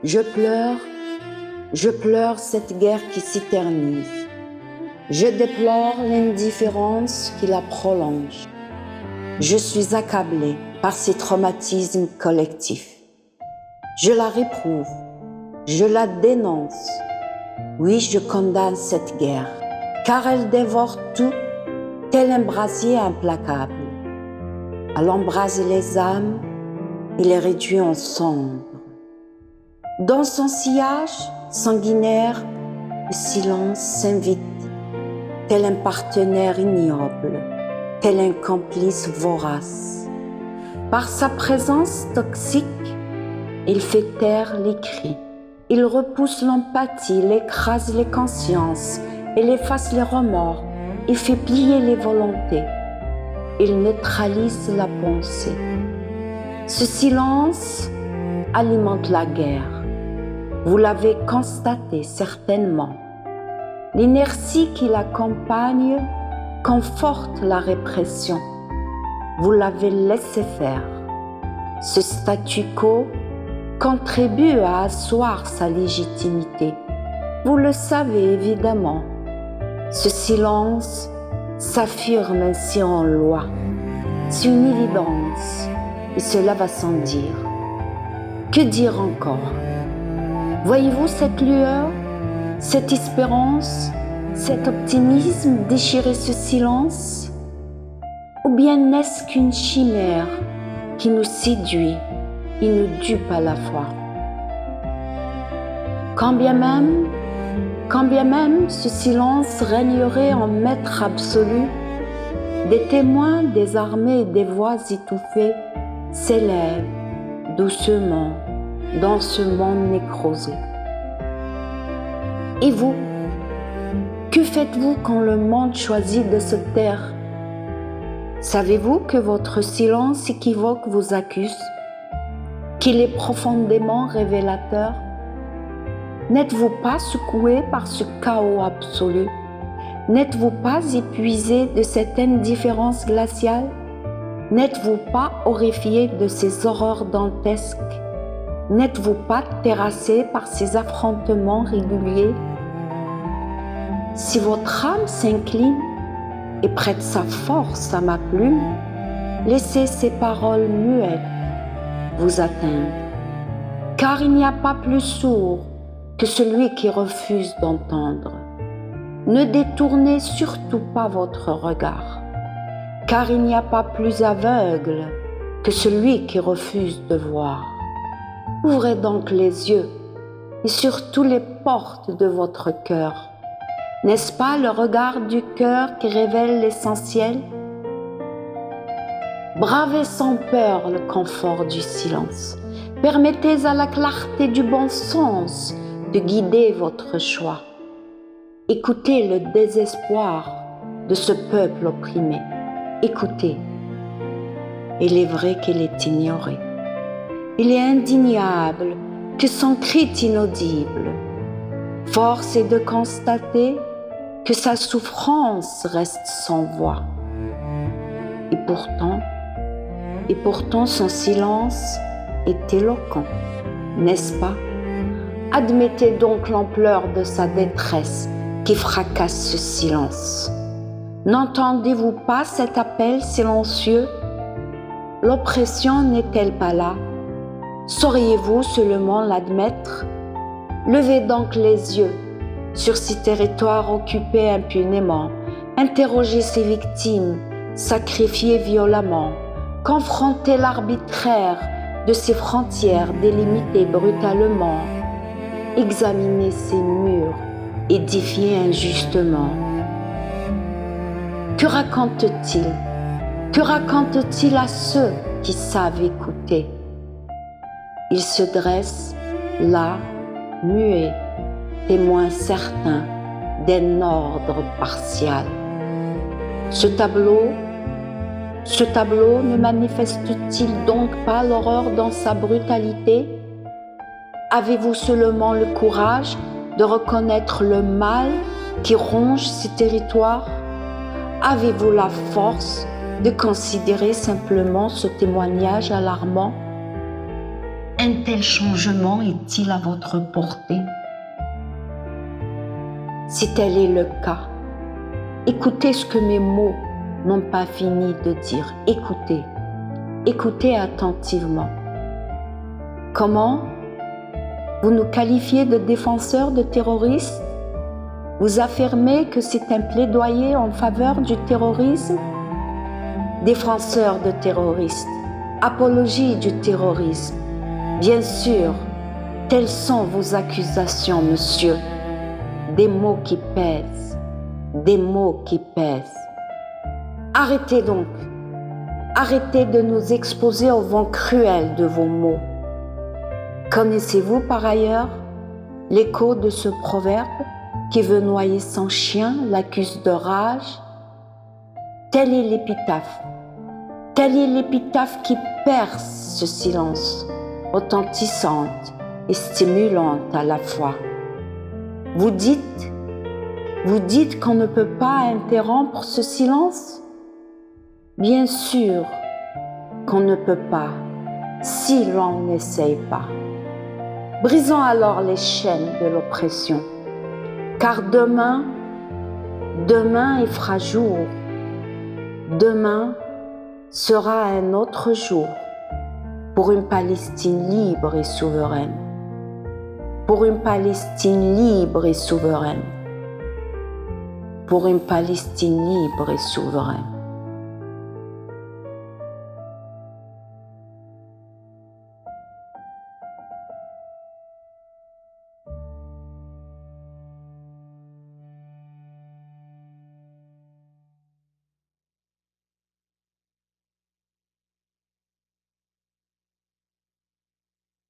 Je pleure cette guerre qui s'éternise. Je déplore l'indifférence qui la prolonge. Je suis accablé par ces traumatismes collectifs. Je la réprouve, je la dénonce. Oui, je condamne cette guerre, car elle dévore tout, tel un brasier implacable. Elle embrase les âmes et les réduit en cendres. Dans son sillage sanguinaire, le silence s'invite, tel un partenaire ignoble, tel un complice vorace. Par sa présence toxique, il fait taire les cris, il repousse l'empathie, il écrase les consciences, il efface les remords, il fait plier les volontés, il neutralise la pensée. Ce silence alimente la guerre. Vous l'avez constaté certainement. L'inertie qui l'accompagne conforte la répression. Vous l'avez laissé faire. Ce statu quo contribue à asseoir sa légitimité. Vous le savez évidemment. Ce silence s'affirme ainsi en loi. C'est une évidence et cela va sans dire. Que dire encore? Voyez-vous cette lueur, cette espérance, cet optimisme déchirer ce silence? Ou bien n'est-ce qu'une chimère qui nous séduit et nous dupe à la fois? Quand bien même ce silence régnerait en maître absolu, des témoins désarmés et des voix étouffées s'élèvent doucement dans ce monde nécrosé. Et vous, que faites-vous quand le monde choisit de se taire? Savez-vous que votre silence équivoque vous accuse, qu'il est profondément révélateur? N'êtes-vous pas secoué par ce chaos absolu? N'êtes-vous pas épuisé de cette indifférence glaciale? N'êtes-vous pas horrifié de ces horreurs dantesques? N'êtes-vous pas terrassé par ces affrontements réguliers? Si votre âme s'incline et prête sa force à ma plume, laissez ces paroles muettes vous atteindre, car il n'y a pas plus sourd que celui qui refuse d'entendre. Ne détournez surtout pas votre regard, car il n'y a pas plus aveugle que celui qui refuse de voir. Ouvrez donc les yeux et surtout les portes de votre cœur. N'est-ce pas le regard du cœur qui révèle l'essentiel? Bravez sans peur le confort du silence. Permettez à la clarté du bon sens de guider votre choix. Écoutez le désespoir de ce peuple opprimé. Écoutez. Il est vrai qu'il est ignoré. Il est indéniable que son cri est inaudible. Force est de constater que sa souffrance reste sans voix. Et pourtant son silence est éloquent, n'est-ce pas? Admettez donc l'ampleur de sa détresse qui fracasse ce silence. N'entendez-vous pas cet appel silencieux? L'oppression n'est-elle pas là? Sauriez-vous seulement l'admettre? Levez donc les yeux sur ces territoires occupés impunément, interrogez ces victimes sacrifiées violemment, confrontez l'arbitraire de ces frontières délimitées brutalement, examinez ces murs édifiés injustement. Que raconte-t-il? Que raconte-t-il à ceux qui savent écouter? Il se dresse là, muet, témoin certain d'un ordre partial. Ce tableau ne manifeste-t-il donc pas l'horreur dans sa brutalité? Avez-vous seulement le courage de reconnaître le mal qui ronge ces territoires? Avez-vous la force de considérer simplement ce témoignage alarmant? Un tel changement est-il à votre portée? Si tel est le cas, écoutez ce que mes mots n'ont pas fini de dire. Écoutez, écoutez attentivement. Comment? Vous nous qualifiez de défenseurs de terroristes? Vous affirmez que c'est un plaidoyer en faveur du terrorisme? Défenseurs de terroristes, apologie du terrorisme. Bien sûr, telles sont vos accusations, monsieur. Des mots qui pèsent, des mots qui pèsent. Arrêtez donc, arrêtez de nous exposer au vent cruel de vos mots. Connaissez-vous par ailleurs l'écho de ce proverbe qui veut noyer son chien, l'accuse de rage? Telle est l'épitaphe qui perce ce silence, retentissante et stimulante à la fois. Vous dites qu'on ne peut pas interrompre ce silence? Bien sûr qu'on ne peut pas, si l'on n'essaye pas. Brisons alors les chaînes de l'oppression, car demain il fera jour. Demain sera un autre jour pour une Palestine libre et souveraine. Pour une Palestine libre et souveraine. Pour une Palestine libre et souveraine.